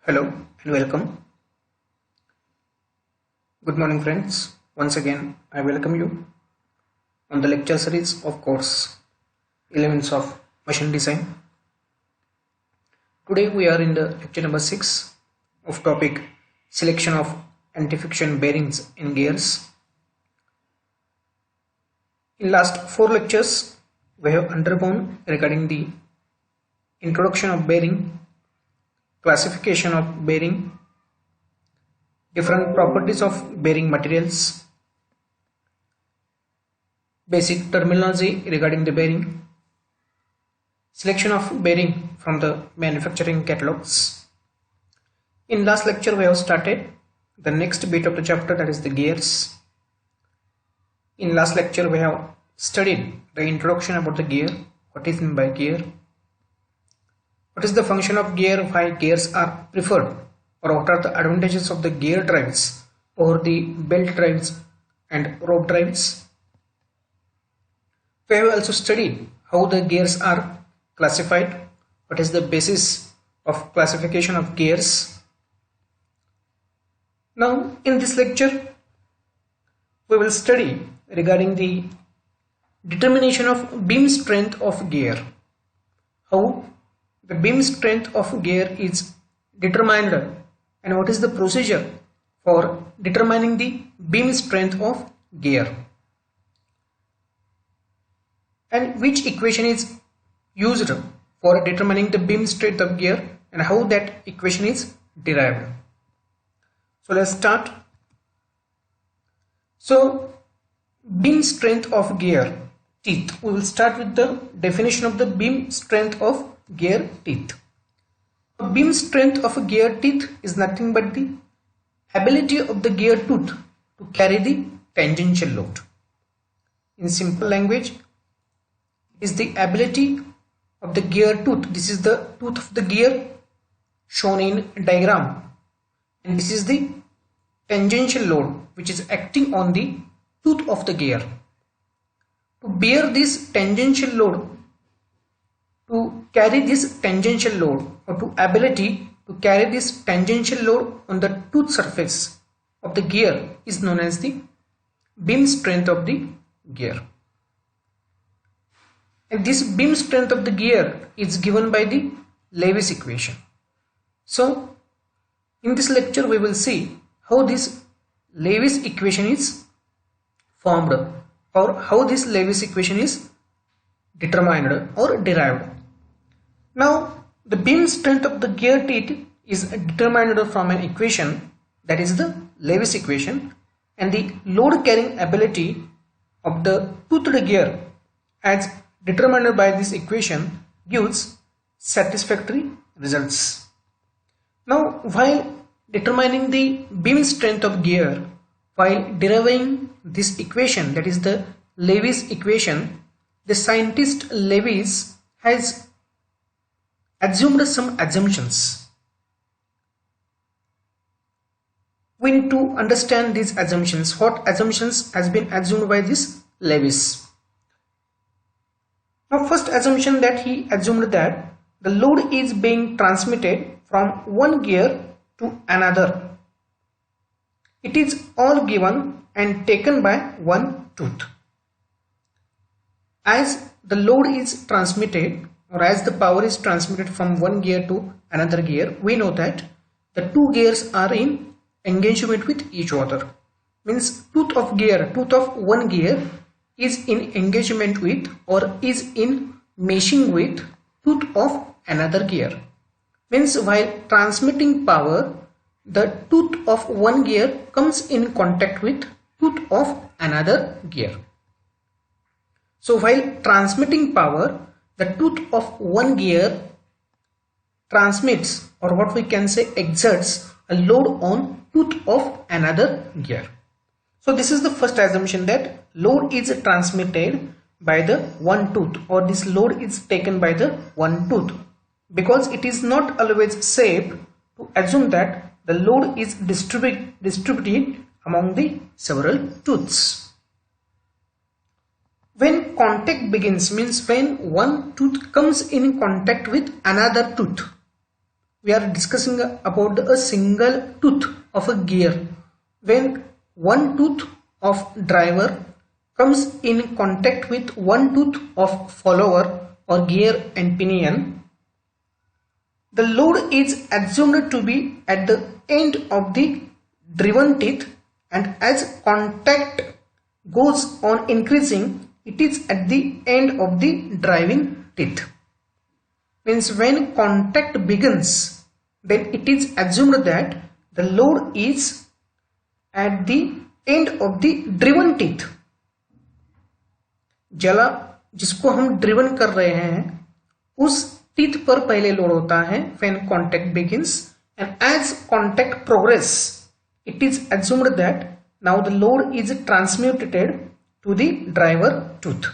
Hello and welcome. Good morning, friends. Once again, I welcome you on the lecture series of course Elements of Machine Design. Today we are in the lecture number 6 of topic Selection of Anti-friction bearings in gears. In last 4 lectures, we have undergone regarding the introduction of bearing, classification of bearing, different properties of bearing materials, basic terminology regarding the bearing, selection of bearing from the manufacturing catalogs. In last lecture we have started the next bit of the chapter, that is the gears. In last lecture we have studied the introduction about the gear, what is meant by gear, what is the function of gear, why gears are preferred, or what are the advantages of the gear drives over the belt drives and rope drives. We have also studied how the gears are classified, what is the basis of classification of gears. Now in this lecture we will study regarding the determination of beam strength of gear, how the beam strength of gear is determined and what is the procedure for determining the beam strength of gear, and which equation is used for determining the beam strength of gear and how that equation is derived. So let's start. So beam strength of gear teeth. We will start with the definition of the beam strength of gear teeth. Beam strength of a gear teeth is nothing but the ability of the gear tooth to carry the tangential load. In simple language, is the ability of the gear tooth. This is the tooth of the gear shown in diagram, and this is the tangential load which is acting on the tooth of the gear. To bear this tangential load, to carry this tangential load, or to ability to carry this tangential load on the tooth surface of the gear is known as the beam strength of the gear. And this beam strength of the gear is given by the Lewis equation. So in this lecture we will see how this Lewis equation is formed, or how this Lewis equation is determined or derived. Now the beam strength of the gear teeth is determined from an equation, that is the Lewis equation, and the load carrying ability of the toothed gear as determined by this equation gives satisfactory results. Now while determining the beam strength of gear, while deriving this equation, that is the Lewis equation, the scientist Lewis has assumed some assumptions. We need to understand these assumptions. What assumptions has been assumed by this Lewis? Now first assumption that he assumed that the load is being transmitted from one gear to another. It is all given and taken by one tooth. As the load is transmitted, or as the power is transmitted from one gear to another gear, we know that the two gears are in engagement with each other. Means tooth of one gear is in engagement with, or is in meshing with, tooth of another gear. Means while transmitting power, the tooth of one gear comes in contact with tooth of another gear. So while transmitting power, the tooth of one gear transmits, or what we can say exerts, a load on tooth of another gear. So this is the first assumption, that load is transmitted by the one tooth, or this load is taken by the one tooth, because it is not always safe to assume that the load is distributed among the several tooths. When contact begins, means when one tooth comes in contact with another tooth, we are discussing about a single tooth of a gear. When one tooth of driver comes in contact with one tooth of follower or gear and pinion, the load is assumed to be at the end of the driven teeth, and as contact goes on increasing, it is at the end of the driving teeth. Means when contact begins, then it is assumed that the load is at the end of the driven teeth. जिसको हम driven कर रहे हैं उस teeth पर पहले load होता है when contact begins, and as contact progress it is assumed that now the load is transmitted to the driver tooth.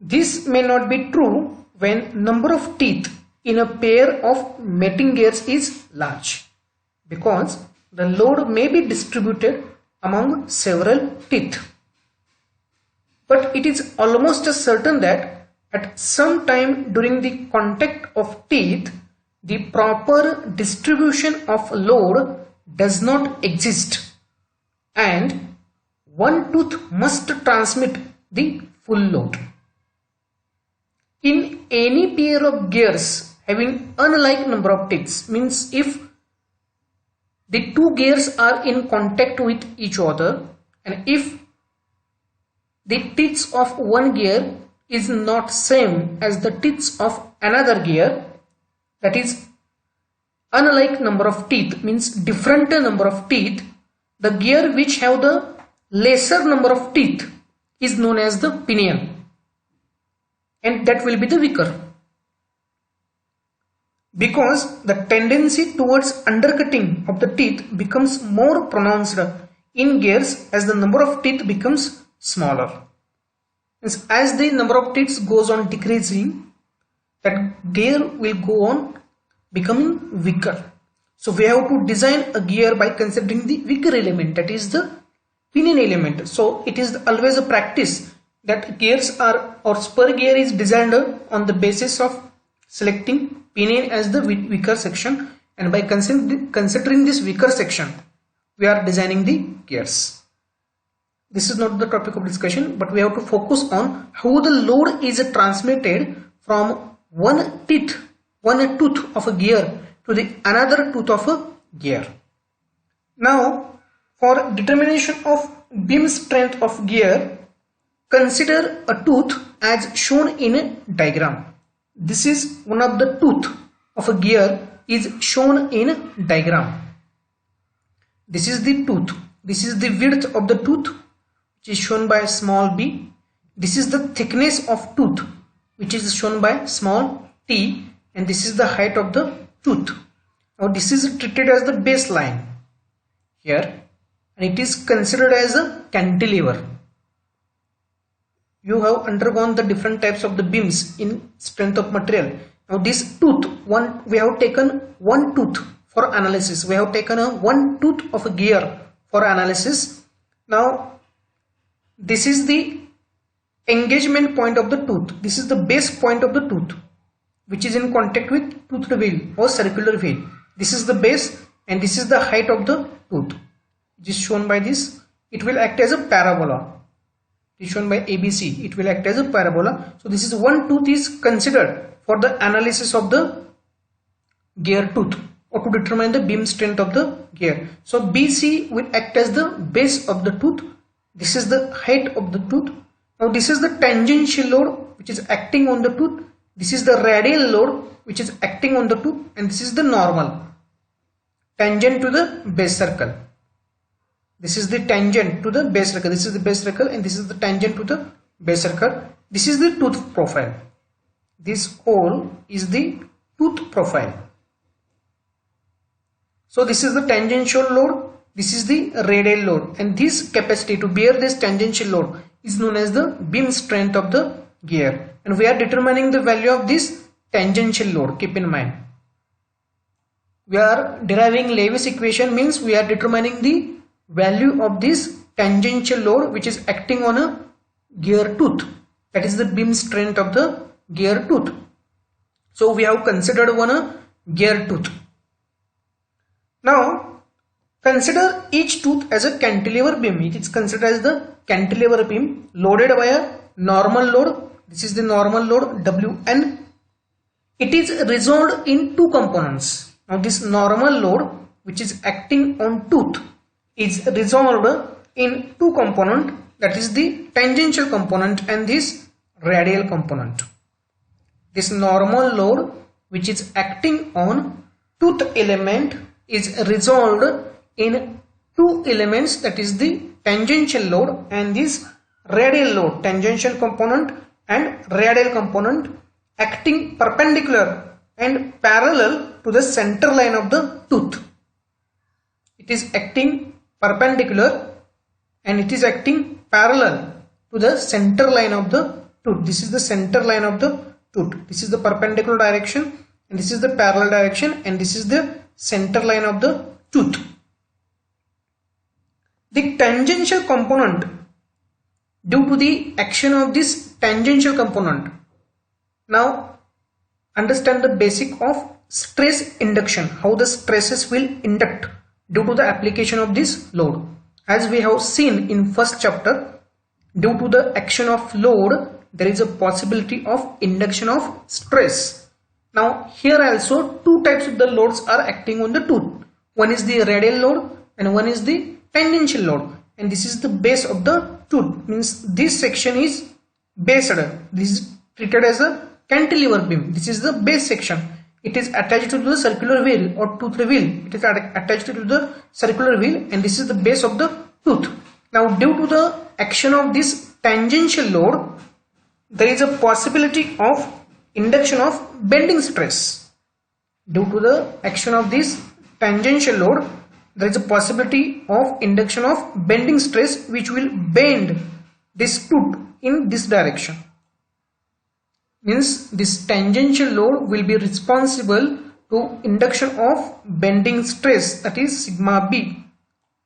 This may not be true when number of teeth in a pair of mating gears is large, because the load may be distributed among several teeth. But it is almost certain that at some time during the contact of teeth, the proper distribution of load does not exist, and one tooth must transmit the full load. In any pair of gears having unlike number of teeth, means if the two gears are in contact with each other, and if the teeth of one gear is not same as the teeth of another gear, that is unlike number of teeth means different number of teeth, the gear which have the lesser number of teeth is known as the pinion, and that will be the weaker, because the tendency towards undercutting of the teeth becomes more pronounced in gears as the number of teeth becomes smaller. As the number of teeth goes on decreasing, that gear will go on becoming weaker. So we have to design a gear by considering the weaker element, that is the pinion element. So it is always a practice that gears are, or spur gear is designed on the basis of selecting pinion as the weaker section, and by considering this weaker section we are designing the gears. This is not the topic of discussion, but we have to focus on how the load is transmitted from one tooth of a gear to the another tooth of a gear. Now, for determination of beam strength of gear, consider a tooth as shown in a diagram. This is one of the tooth of a gear is shown in a diagram. This is the tooth. This is the width of the tooth, which is shown by small b. This is the thickness of tooth, which is shown by small t, and this is the height of the tooth. Now this is treated as the baseline here, and it is considered as a cantilever. You have undergone the different types of the beams in strength of material. Now this tooth, we have taken one tooth for analysis. We have taken one tooth of a gear for analysis. Now this is the engagement point of the tooth. This is the base point of the tooth, which is in contact with toothed wheel or circular wheel. This is the base, and this is the height of the tooth, which is shown by this. It will act as a parabola. It is shown by ABC. It will act as a parabola. So this is one tooth is considered for the analysis of the gear tooth, or to determine the beam strength of the gear. So BC will act as the base of the tooth. This is the height of the tooth. Now this is the tangential load which is acting on the tooth. This is the radial load which is acting on the tooth, and this is the normal tangent to the base circle. This is the tangent to the base circle. This is the base circle, and this is the tangent to the base circle. This is the tooth profile. This whole is the tooth profile. So this is the tangential load. This is the radial load, and this capacity to bear this tangential load is known as the beam strength of the gear, and we are determining the value of this tangential load. Keep in mind, we are deriving Lewis equation, means we are determining the value of this tangential load which is acting on a gear tooth, that is the beam strength of the gear tooth. So we have considered one gear tooth. Now consider each tooth as a cantilever beam. It is considered as the cantilever beam loaded by a normal load. This is the normal load Wn. It is resolved in two components. Now this normal load which is acting on tooth is resolved in two components, that is the tangential component and this radial component. This normal load which is acting on tooth element is resolved in two elements, that is the tangential load and this radial load, tangential component and radial component, acting perpendicular and parallel to the center line of the tooth. It is acting perpendicular and it is acting parallel to the center line of the tooth. This is the center line of the tooth. This is the perpendicular direction and this is the parallel direction and this is the center line of the tooth. The tangential component, due to the action of this tangential component, now understand the basic of stress induction, how the stresses will induct due to the application of this load. As we have seen in first chapter, due to the action of load there is a possibility of induction of stress. Now here also two types of the loads are acting on the tooth. One is the radial load and one is the tangential load, and this is the base of the tooth, means this section is based. This is treated as a cantilever beam. This is the base section. It is attached to the circular wheel or tooth wheel. It is attached to the circular wheel and this is the base of the tooth. Now due to the action of this tangential load, there is a possibility of induction of bending stress. Due to the action of this tangential load, there is a possibility of induction of bending stress which will bend this tooth in this direction. Means this tangential load will be responsible to induction of bending stress, that is sigma b.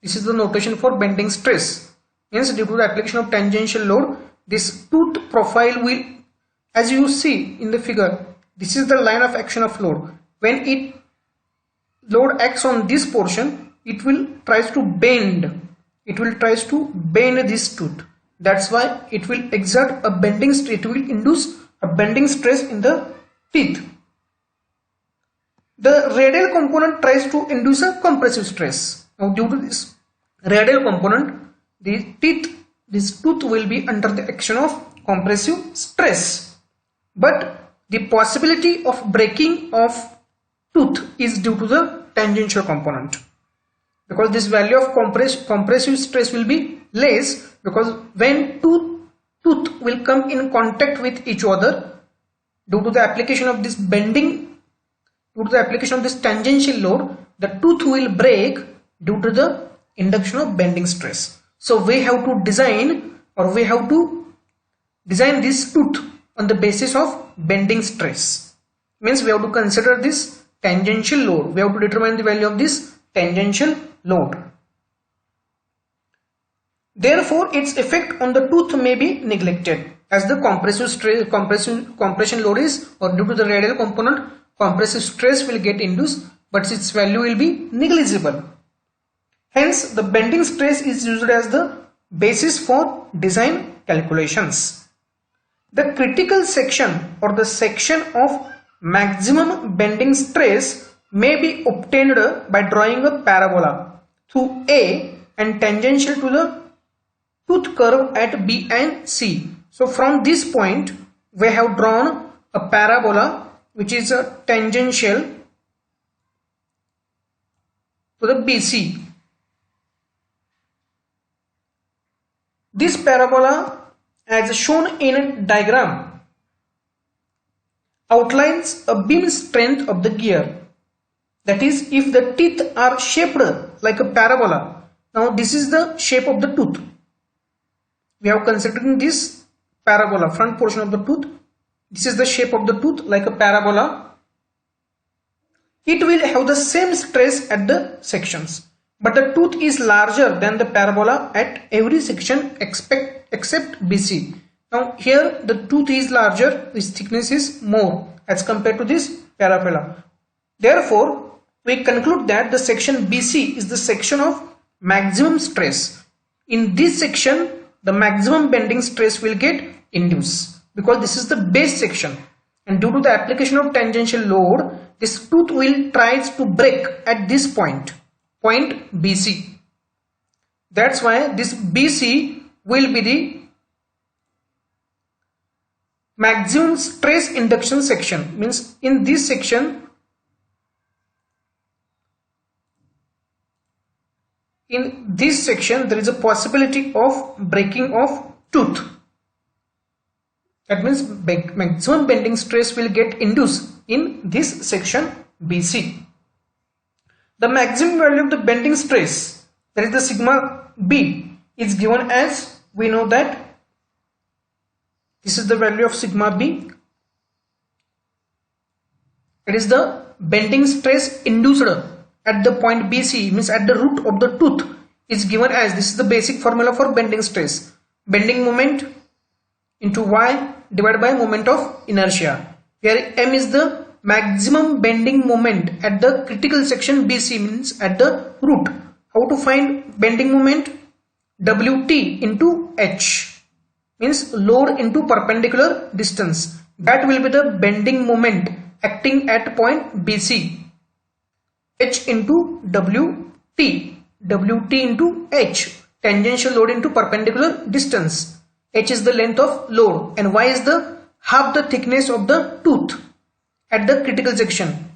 This is the notation for bending stress. Means due to the application of tangential load, this tooth profile will, as you see in the figure, this is the line of action of load. When it load acts on this portion, it will tries to bend. It will tries to bend this tooth. That's why it will exert a bending stress. It will induce a bending stress in the teeth. The radial component tries to induce a compressive stress. Now due to this radial component, this tooth will be under the action of compressive stress. But the possibility of breaking of tooth is due to the tangential component, because this value of compressive stress will be less, because when tooth will come in contact with each other, due to the application of this bending, due to the application of this tangential load, the tooth will break due to the induction of bending stress. So we have to design this tooth on the basis of bending stress. Means we have to consider this tangential load. We have to determine the value of this tangential load. Therefore, its effect on the tooth may be neglected, as the compression load is, or due to the radial component, compressive stress will get induced, but its value will be negligible. Hence, the bending stress is used as the basis for design calculations. The critical section or the section of maximum bending stress may be obtained by drawing a parabola through A and tangential to the tooth curve at B and C. So from this point we have drawn a parabola which is a tangential to the BC. This parabola, as shown in diagram, outlines a beam strength of the gear. That is, if the teeth are shaped like a parabola. Now this is the shape of the tooth. We have considered this parabola, front portion of the tooth. This is the shape of the tooth like a parabola. It will have the same stress at the sections, but the tooth is larger than the parabola at every section except BC. Now here the tooth is larger, its thickness is more as compared to this parabella. Therefore, we conclude that the section BC is the section of maximum stress. In this section, the maximum bending stress will get induced because this is the base section, and due to the application of tangential load, this tooth will try to break at this point BC. That's why this BC will be the maximum stress induction section. Means in this section, there is a possibility of breaking of tooth. That means maximum bending stress will get induced in this section BC. The maximum value of the bending stress, that is the sigma B, is given as, we know that this is the value of sigma B. It is the bending stress induced at the point BC, means at the root of the tooth, is given as, this is the basic formula for bending stress, bending moment into Y divided by moment of inertia, where M is the maximum bending moment at the critical section BC, means at the root. How to find bending moment? WT into H, means load into perpendicular distance. That will be the bending moment acting at point BC. H into WT, WT into H, tangential load into perpendicular distance. H is the length of load and Y is the half the thickness of the tooth at the critical section.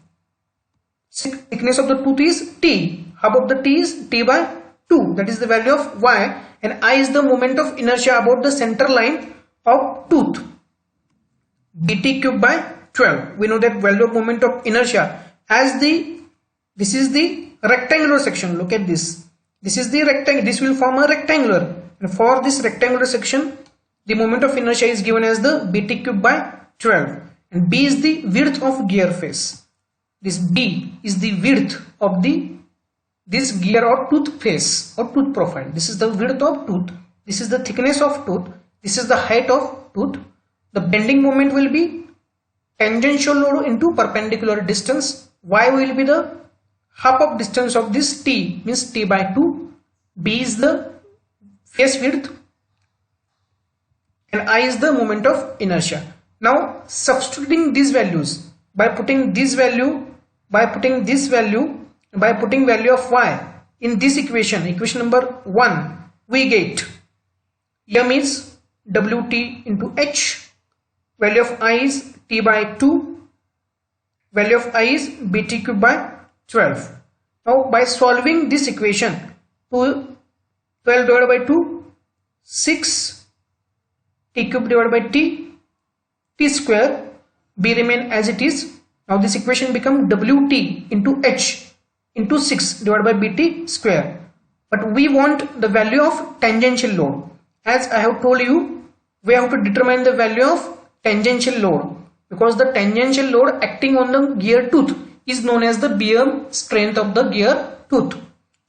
Thickness of the tooth is T, half of the T is T by 2, that is the value of Y, and I is the moment of inertia about the center line of tooth, dt cube by 12. We know that value of moment of inertia as this is the rectangular section. Look at this. This is the rectangle. This will form a rectangular. And for this rectangular section, the moment of inertia is given as the bt cube by 12. And B is the width of gear face. This B is the width of this gear or tooth face or tooth profile. This is the width of tooth. This is the thickness of tooth. This is the height of tooth. The bending moment will be tangential load into perpendicular distance. Y will be the half of distance of this T, means T by 2. B is the face width and I is the moment of inertia. Now substituting these values by putting value of Y in this equation number 1, we get M is WT into H, value of I is T by 2, value of I is BT cube by 12. Now by solving this equation, 12 divided by 2, 6, T cube divided by T square, B remain as it is. Now this equation become WT into H into 6 divided by BT square. But we want the value of tangential load. As I have told you, we have to determine the value of tangential load, because the tangential load acting on the gear tooth is known as the beam strength of the gear tooth,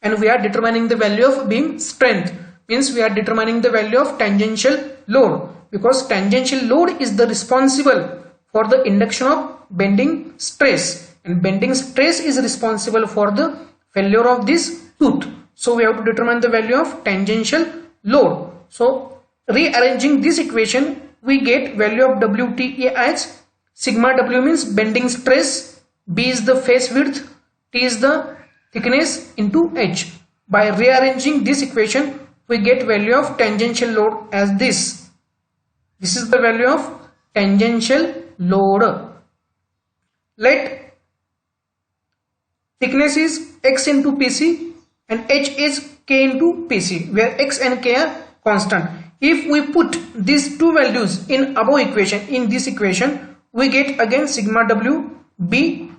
and we are determining the value of beam strength, means we are determining the value of tangential load, because tangential load is the responsible for the induction of bending stress, and bending stress is responsible for the failure of this tooth. So we have to determine the value of tangential load. So rearranging this equation, we get value of WTA as sigma W means bending stress, B is the face width, T is the thickness into H. By rearranging this equation, we get value of tangential load as this. This is the value of tangential load. Let thickness is X into PC and H is K into PC, where X and K are constant. If we put these two values in above equation, in this equation, we get again sigma W B.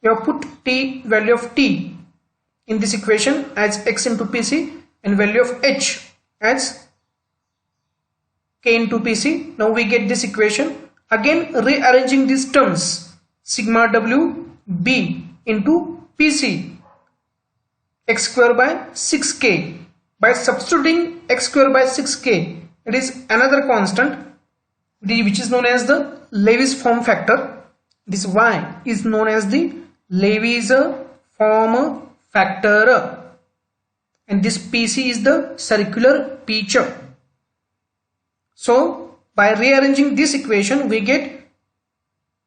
We have put T, value of T in this equation as X into PC and value of H as K into PC. Now we get this equation. Again rearranging these terms, sigma W B into PC, X square by 6K. By substituting X square by 6K, it is another constant which is known as the Lewis form factor. This Y is known as the Levy's form factor, and this PC is the circular pitch. So by rearranging this equation, we get,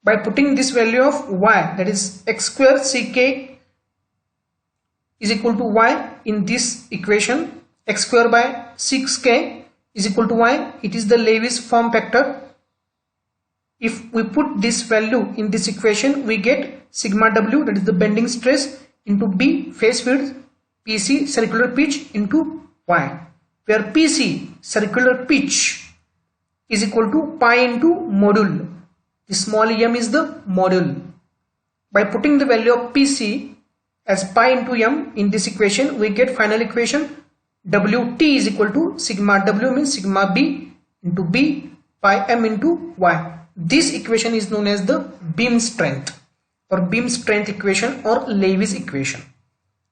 by putting this value of Y, that is x square ck is equal to Y in this equation, x square by 6k is equal to Y, it is the Levy's form factor. If we put this value in this equation, we get sigma W, that is the bending stress, into B phase width, PC circular pitch into Y, where PC circular pitch is equal to pi into module. The small m is the module. By putting the value of PC as pi into m in this equation, we get final equation Wt is equal to sigma W, means sigma B into B pi m into Y. This equation is known as the beam strength or beam strength equation or Levy's equation.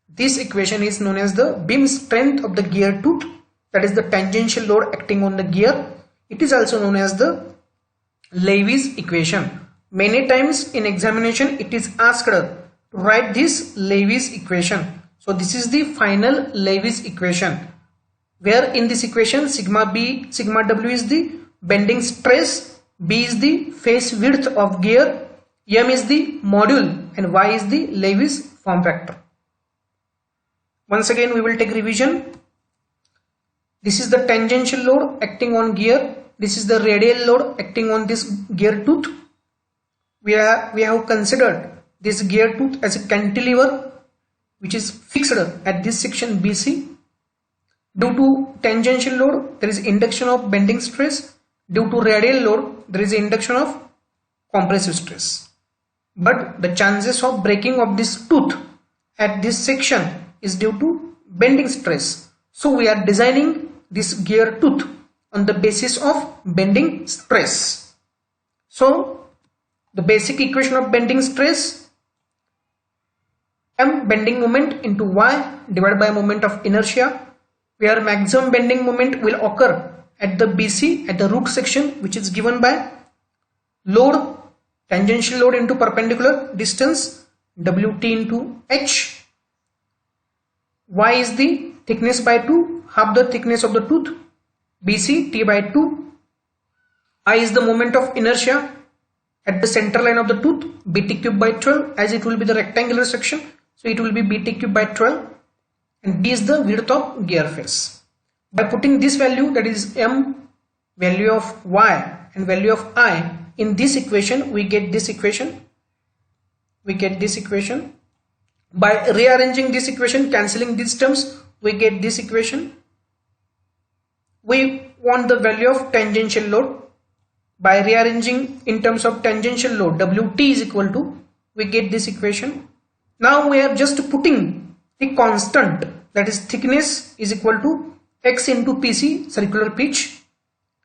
This equation is known as the beam strength of the gear tooth, that is the tangential load acting on the gear. It is also known as the Levy's equation. Many times in examination it is asked to write this Levy's equation. So this is the final Levy's equation, where in this equation sigma W is the bending stress, B is the phase width of gear, M is the module, and Y is the Levy's form factor. Once again we will take revision. This is the tangential load acting on gear. This is the radial load acting on this gear tooth. We have considered this gear tooth as a cantilever which is fixed at this section BC. Due to tangential load, there is induction of bending stress. Due to radial load, there is induction of compressive stress. But the chances of breaking of this tooth at this section is due to bending stress. So we are designing this gear tooth on the basis of bending stress. So the basic equation of bending stress, M bending moment into Y divided by moment of inertia, where maximum bending moment will occur at the BC, at the root section, which is given by load, tangential load into perpendicular distance, Wt into H. Y is the thickness by 2, half the thickness of the tooth, BC, T by 2. I is the moment of inertia at the center line of the tooth, Bt cube by 12, as it will be the rectangular section, so it will be Bt cube by 12, and B is the width of gear face. By putting this value, that is M, value of Y and value of I in this equation, we get this equation. By rearranging this equation, cancelling these terms, we get this equation. We want the value of tangential load. By rearranging in terms of tangential load, Wt is equal to, we get this equation. Now we are just putting the constant, that is thickness is equal to x into PC circular pitch,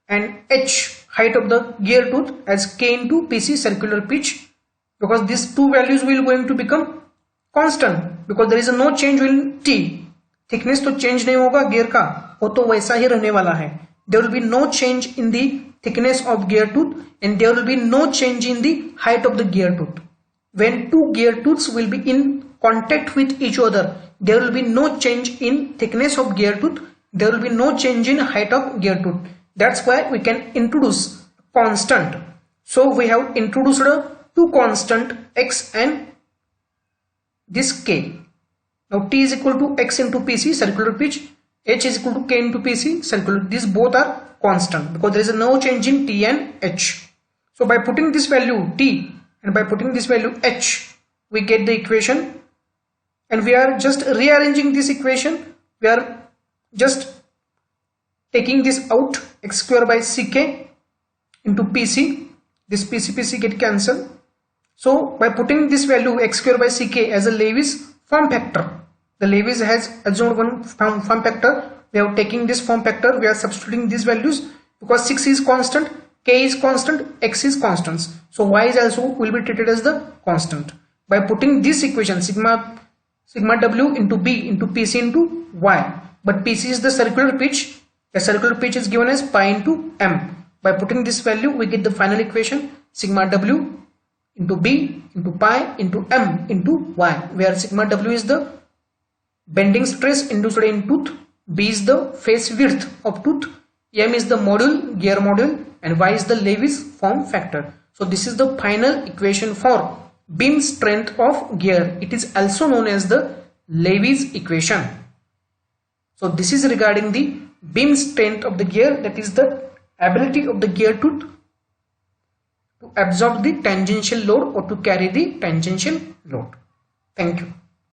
and h height of the gear tooth as k into PC circular pitch, because these two values will going to become constant because there is a no change in t. Thickness तो change नहीं होगा gear का, वो तो वैसा ही रहने वाला है. There will be no change in the thickness of gear tooth and there will be no change in the height of the gear tooth. When two gear tooths will be in contact with each other, there will be no change in thickness of gear tooth, there will be no change in height of gear tooth. That's why we can introduce constant. So we have introduced two constant x and this k. Now t is equal to x into PC circular pitch, h is equal to k into PC circular. These both are constant because there is no change in t and h. So by putting this value t and by putting this value h, we get the equation, and we are just rearranging this equation. We are just taking this out, x square by ck into PC, this PC get cancelled. So by putting this value x square by ck as a Levy's form factor, the Levy's has assumed one form factor. We are taking this form factor, we are substituting these values because 6 is constant, k is constant, x is constant. So y is also will be treated as the constant. By putting this equation sigma w into b into pc into y, but pc is the circular pitch. The circular pitch is given as pi into m. By putting this value, we get the final equation sigma w into B into pi into M into Y, where sigma W is the bending stress induced in tooth, B is the face width of tooth, M is the module, gear module, and Y is the Lewis form factor. So this is the final equation for beam strength of gear. It is also known as the Lewis equation. So this is regarding the beam strength of the gear, that is the ability of the gear tooth to absorb the tangential load or to carry the tangential load. Thank you.